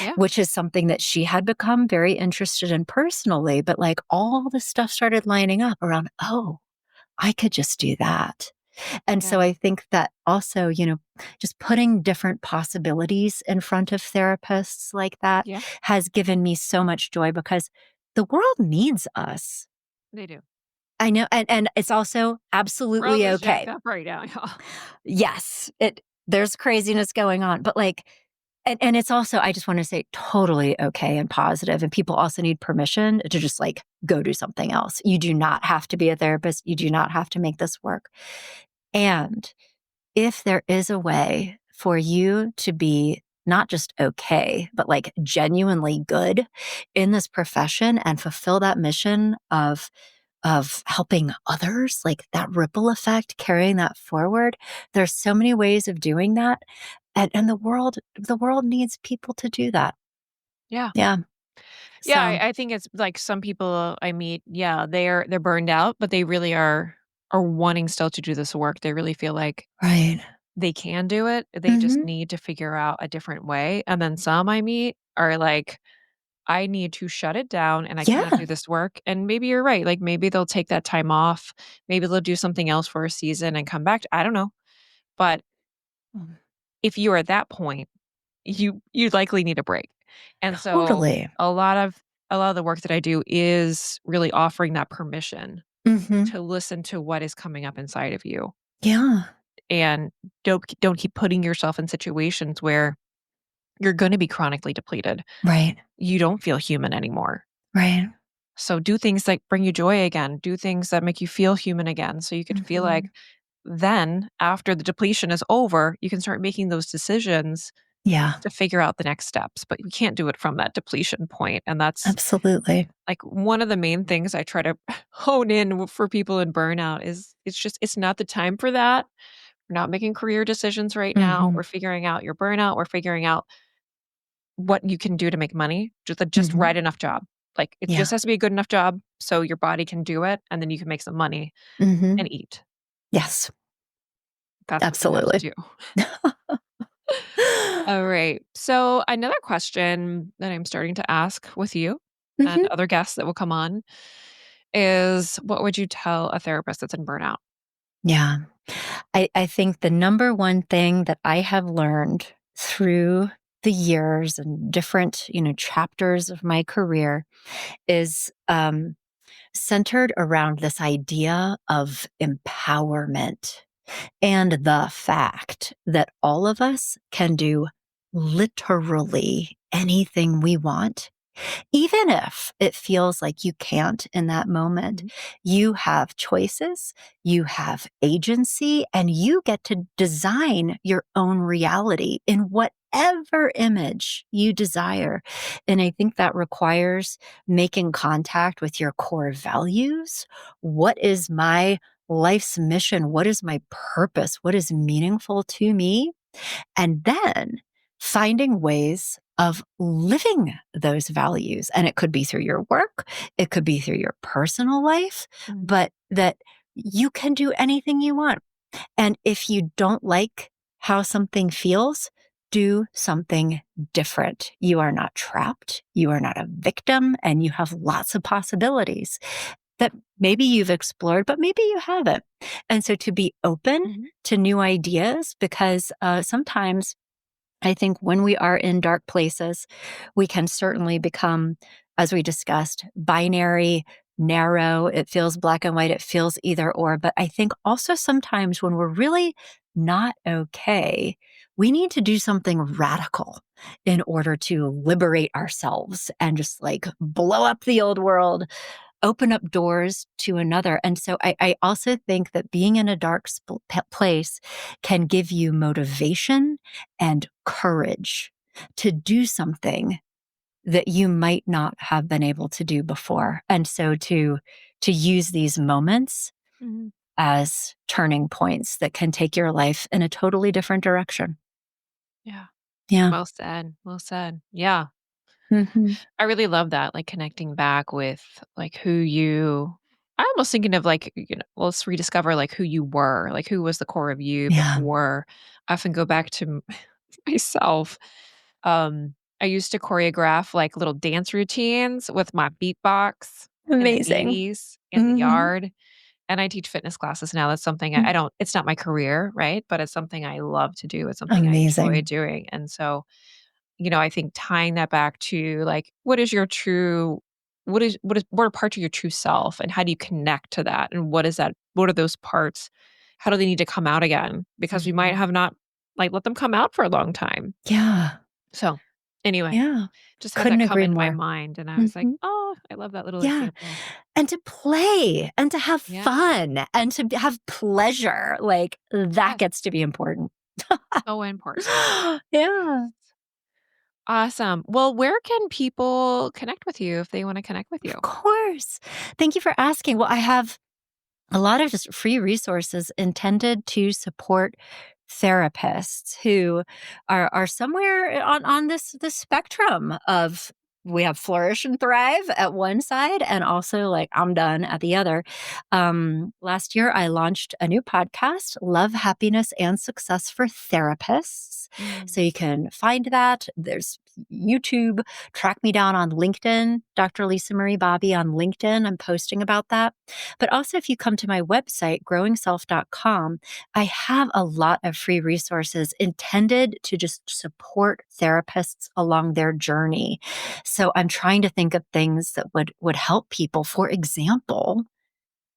Speaker 1: Yeah.
Speaker 2: which is something that she had become very interested in personally. But like, all the stuff started lining up around, oh, I could just do that. And so
Speaker 1: Yeah.
Speaker 2: I think that also, just putting different possibilities in front of therapists like that
Speaker 1: Yeah.
Speaker 2: has given me so much joy, because the world needs us.
Speaker 1: They do.
Speaker 2: I know. And it's also
Speaker 1: World
Speaker 2: absolutely
Speaker 1: is jacked
Speaker 2: okay.
Speaker 1: up right now.
Speaker 2: Yes, there's craziness going on, but like, and it's also, I just want to say, totally okay and positive. And people also need permission to just like go do something else. You do not have to be a therapist. You do not have to make this work. And if there is a way for you to be not just okay, but like genuinely good in this profession and fulfill that mission of helping others, like that ripple effect, carrying that forward. There's so many ways of doing that. And the world needs people to do that.
Speaker 1: Yeah.
Speaker 2: Yeah.
Speaker 1: Yeah,
Speaker 2: So,
Speaker 1: I think it's like some people I meet, yeah, they're burned out, but they really are wanting still to do this work. They really feel like
Speaker 2: right.
Speaker 1: they can do it. They just
Speaker 2: Hmm.
Speaker 1: need to figure out a different way. And then some I meet are like, I need to shut it down and I cannot
Speaker 2: Yeah.
Speaker 1: do this work. And maybe you're right. Like maybe they'll take that time off. Maybe they'll do something else for a season and come back. I don't know. But if you are at that point, you likely need a break. And so
Speaker 2: Totally.
Speaker 1: a lot of the work that I do is really offering that permission
Speaker 2: Hmm.
Speaker 1: to listen to what is coming up inside of you
Speaker 2: Yeah.
Speaker 1: and don't keep putting yourself in situations where you're going to be chronically depleted.
Speaker 2: Right.
Speaker 1: You don't feel human anymore.
Speaker 2: Right.
Speaker 1: So do things that bring you joy again. Do things that make you feel human again so you could feel like
Speaker 2: Hmm.
Speaker 1: then after the depletion is over, you can start making those decisions
Speaker 2: Yeah.
Speaker 1: to figure out the next steps, but you can't do it from that depletion point, and that's,
Speaker 2: Absolutely.
Speaker 1: like, one of the main things I try to hone in for people in burnout is it's not the time for that. We're not making career decisions right now.
Speaker 2: Hmm.
Speaker 1: We're figuring out your burnout. We're figuring out what you can do to make money, just
Speaker 2: Hmm.
Speaker 1: right enough job. Like, it just
Speaker 2: Yeah.
Speaker 1: has to be a good enough job so your body can do it, and then you can make some money
Speaker 2: Hmm.
Speaker 1: and eat.
Speaker 2: Yes.
Speaker 1: That's what you have to
Speaker 2: Absolutely.
Speaker 1: do. Alright. So another question that I'm starting to ask with you and
Speaker 2: Hmm.
Speaker 1: other guests that will come on is what would you tell a therapist that's in burnout?
Speaker 2: Yeah. I think the number one thing that I have learned through the years and different, chapters of my career is centered around this idea of empowerment and the fact that all of us can do literally anything we want. Even if it feels like you can't in that moment,
Speaker 1: Mhm.
Speaker 2: you have choices, you have agency, and you get to design your own reality in whatever image you desire. And I think that requires making contact with your core values. What is my life's mission? What is my purpose? What is meaningful to me? And then finding ways of living those values. And it could be through your work, it could be through your personal life,
Speaker 1: Mhm.
Speaker 2: but that you can do anything you want. And if you don't like how something feels, do something different. You are not trapped, you are not a victim, and you have lots of possibilities that maybe you've explored, but maybe you haven't. And so to be open
Speaker 1: Mhm.
Speaker 2: to new ideas, because sometimes I think when we are in dark places, we can certainly become as we discussed, binary, narrow. It feels black and white. It feels either or. But I think also sometimes when we're really not okay, we need to do something radical in order to liberate ourselves and just like blow up the old world, open up doors to another. And so I also think that being in a dark place can give you motivation and courage to do something that you might not have been able to do before. And so to use these moments
Speaker 1: Mhm.
Speaker 2: as turning points that can take your life in a totally different direction.
Speaker 1: Yeah.
Speaker 2: Yeah.
Speaker 1: Well said. Well said. Yeah.
Speaker 2: Hmm.
Speaker 1: I really love that, like, connecting back with, like, who you I'm almost thinking of, like, let's rediscover, like, who you were, like, who was the core of you
Speaker 2: Yeah.
Speaker 1: before. I often go back to myself. I used to choreograph, like, little dance routines with my beatbox in the
Speaker 2: Amazing.
Speaker 1: '80s in the
Speaker 2: Hmm.
Speaker 1: yard, and I teach fitness classes now. That's something I don't it's not my career, right? But it's something I love to do. It's something I enjoy
Speaker 2: Amazing.
Speaker 1: doing, and so I think tying that back to, like, what is your true what are parts of your true self, and how do you connect to that, and what are those parts? How do they need to come out again? Because we might
Speaker 2: Mhm.
Speaker 1: have not, like, let them come out for a long time.
Speaker 2: Yeah.
Speaker 1: So, anyway,
Speaker 2: Yeah.
Speaker 1: just had
Speaker 2: Couldn't
Speaker 1: that come
Speaker 2: agree
Speaker 1: into my
Speaker 2: more.
Speaker 1: mind, and I was like,
Speaker 2: Hmm.
Speaker 1: "Oh, I love that little
Speaker 2: Yeah.
Speaker 1: example."
Speaker 2: And to play and to have
Speaker 1: Yeah.
Speaker 2: fun and to have pleasure, like that
Speaker 1: Yes.
Speaker 2: gets to be important.
Speaker 1: So important.
Speaker 2: Yeah.
Speaker 1: Awesome. Well, where can people connect with you if they wanna connect with you?
Speaker 2: Of course. Thank you for asking. Well, I have a lot of just free resources intended to support therapists who are somewhere on this spectrum of we have flourish and thrive at one side and also like I'm done at the other. Last year I launched a new podcast, Love, Happiness, and Success for Therapists.
Speaker 1: Mm.
Speaker 2: So you can find that. There's YouTube. Track me down on LinkedIn, Dr. Lisa Marie Bobby on LinkedIn. I'm posting about that. But also, if you come to my website, growingself.com, I have a lot of free resources intended to just support therapists along their journey. So I'm trying to think of things that would help people. For example,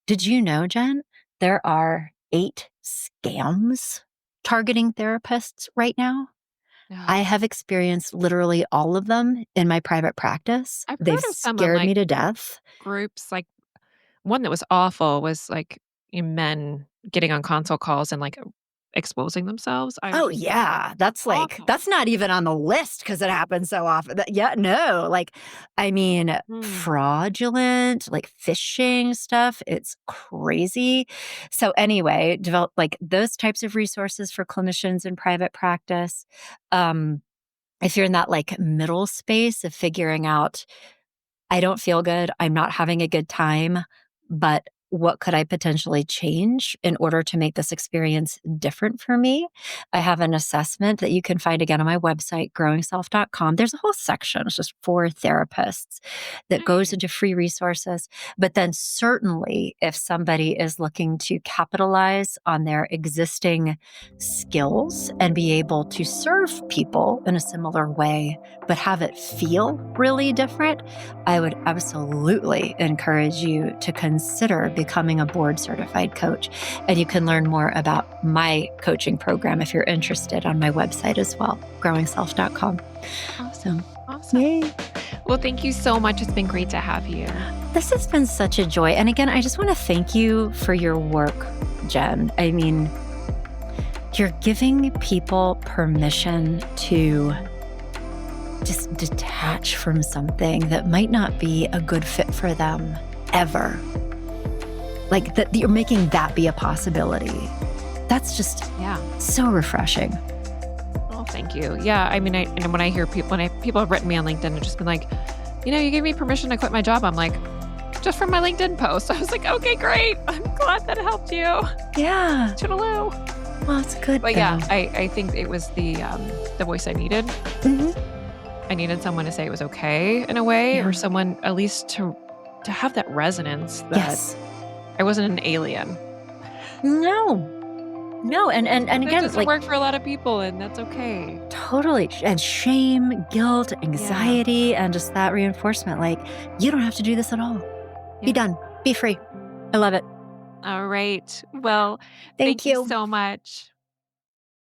Speaker 2: did you know, Jen, there are 8 scams targeting therapists right now? I
Speaker 1: Yeah.
Speaker 2: have experienced literally all of them in my private practice.
Speaker 1: I've
Speaker 2: They've
Speaker 1: heard of some on,
Speaker 2: scared
Speaker 1: like,
Speaker 2: me to death.
Speaker 1: groups, like, one that was awful was, like, men getting on console calls and, like, exposing themselves. I was
Speaker 2: Oh,
Speaker 1: just like,
Speaker 2: yeah. That's like
Speaker 1: awful.
Speaker 2: that's not even on the list because it happens so often. Yeah, no. Like, I mean,
Speaker 1: Mm.
Speaker 2: fraudulent, like phishing stuff, it's crazy. So anyway, develop like those types of resources for clinicians in private practice. Um, if you're in that like middle space of figuring out I don't feel good. I'm not having a good time, but what could I potentially change in order to make this experience different for me? I have an assessment that you can find again on my website, growingself.com. There's a whole section, it's just for therapists that goes
Speaker 1: Nice.
Speaker 2: into free resources. But then, certainly, if somebody is looking to capitalize on their existing skills and be able to serve people in a similar way, but have it feel really different, I would absolutely encourage you to consider becoming a board certified coach. And you can learn more about my coaching program if you're interested on my website as well, growingself.com. So,
Speaker 1: Awesome. Awesome.
Speaker 2: yay.
Speaker 1: Well, thank you so much. It's been great to have you.
Speaker 2: This has been such a joy. And again, I just want to thank you for your work, Jen. I mean, you're giving people permission to just detach from something that might not be a good fit for them ever. Like that you're making that be a possibility. That's just
Speaker 1: Yeah.
Speaker 2: so refreshing.
Speaker 1: Oh, thank you. Yeah. I mean, and when I hear people have written me on LinkedIn and just been like, you gave me permission to quit my job. I'm like, just from my LinkedIn post. I was like, okay, great. I'm glad that helped you.
Speaker 2: Yeah.
Speaker 1: Toodaloo.
Speaker 2: Well, it's good.
Speaker 1: But yeah, I think it was the voice I needed.
Speaker 2: Hmm.
Speaker 1: I needed someone to say it was okay in a way,
Speaker 2: Yeah.
Speaker 1: or someone at least to have that resonance that
Speaker 2: Yes.
Speaker 1: I wasn't an alien.
Speaker 2: No. No, and
Speaker 1: That
Speaker 2: again,
Speaker 1: doesn't
Speaker 2: like,
Speaker 1: work for a lot of people, and that's okay.
Speaker 2: totally, and shame, guilt,
Speaker 1: Yeah.
Speaker 2: anxiety, and just that reinforcement, like, "You don't have to do this at all. Be
Speaker 1: Yeah.
Speaker 2: done. Be free." I love it.
Speaker 1: All right. Well,
Speaker 2: Thank
Speaker 1: thank you
Speaker 2: you.
Speaker 1: so much.